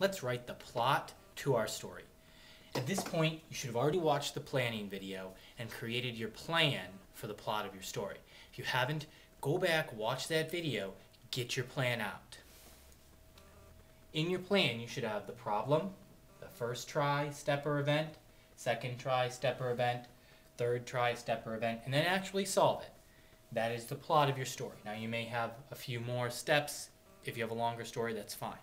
let's write the plot to our story. At this point, you should have already watched the planning video and created your plan for the plot of your story. If you haven't, go back, watch that video, get your plan out. In your plan, you should have the problem, the first try, step, or event, second try, step, or event, third try, step, or event, and then actually solve it. That is the plot of your story. Now, you may have a few more steps. If you have a longer story, that's fine.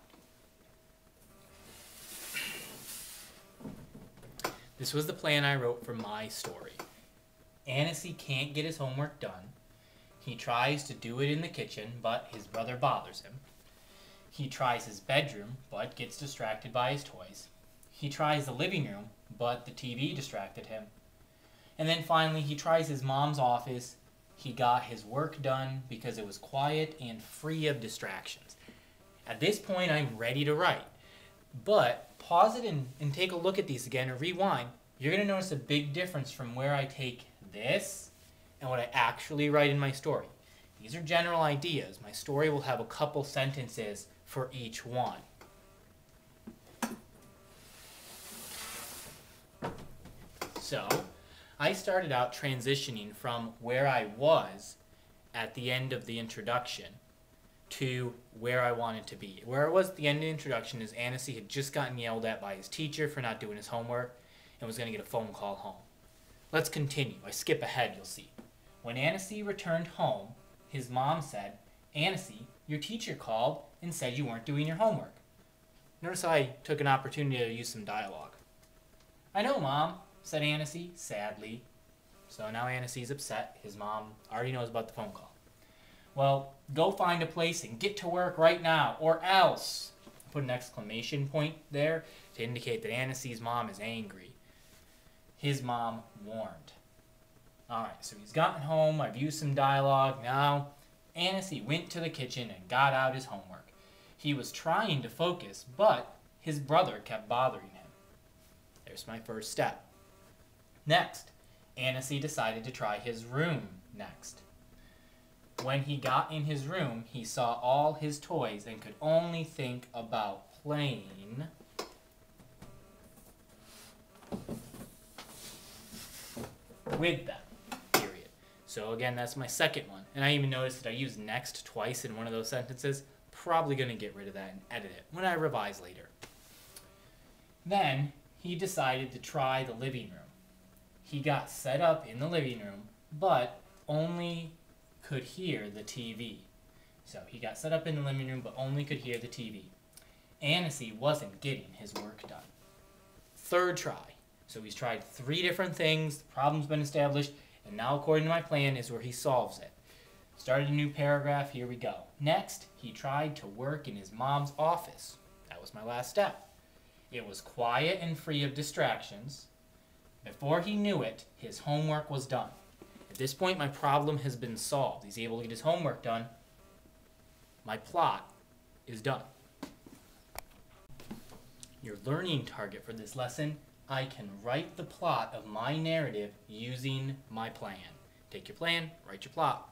This was the plan I wrote for my story. Annecy can't get his homework done. He tries to do it in the kitchen, but his brother bothers him. He tries his bedroom, but gets distracted by his toys. He tries the living room, but the TV distracted him. And then finally, he tries his mom's office. He got his work done because it was quiet and free of distractions. At this point, I'm ready to write. But pause it and take a look at these again, or rewind. You're going to notice a big difference from where I take this and what I actually write in my story. These are general ideas. My story will have a couple sentences for each one. So, I started out transitioning from where I was at the end of the introduction to where I wanted to be. Where I was at the end of the introduction is Annecy had just gotten yelled at by his teacher for not doing his homework and was going to get a phone call home. Let's continue. I skip ahead, you'll see. When Annecy returned home, his mom said, "Annecy, your teacher called and said you weren't doing your homework." Notice I took an opportunity to use some dialogue. "I know, Mom," said Annecy, sadly. So now Annecy's upset. His mom already knows about the phone call. "Well, go find a place and get to work right now, or else." Put an exclamation point there to indicate that Annecy's mom is angry. His mom warned. Alright, so he's gotten home. I've used some dialogue. Now, Annecy went to the kitchen and got out his homework. He was trying to focus, but his brother kept bothering him. There's my first step. Next, Annecy decided to try his room next. When he got in his room, he saw all his toys and could only think about playing with them, period. So again, that's my second one. And I even noticed that I used next twice in one of those sentences. Probably going to get rid of that and edit it when I revise later. Then he decided to try the living room. He got set up in the living room, but only could hear the TV. So he got set up in the living room, but only could hear the TV. Annecy wasn't getting his work done. Third try. So he's tried 3 different things, the problem's been established, and now according to my plan is where he solves it. Started a new paragraph, here we go. Next, he tried to work in his mom's office. That was my last step. It was quiet and free of distractions. Before he knew it, his homework was done. At this point, my problem has been solved. He's able to get his homework done. My plot is done. Your learning target for this lesson, I can write the plot of my narrative using my plan. Take your plan, write your plot.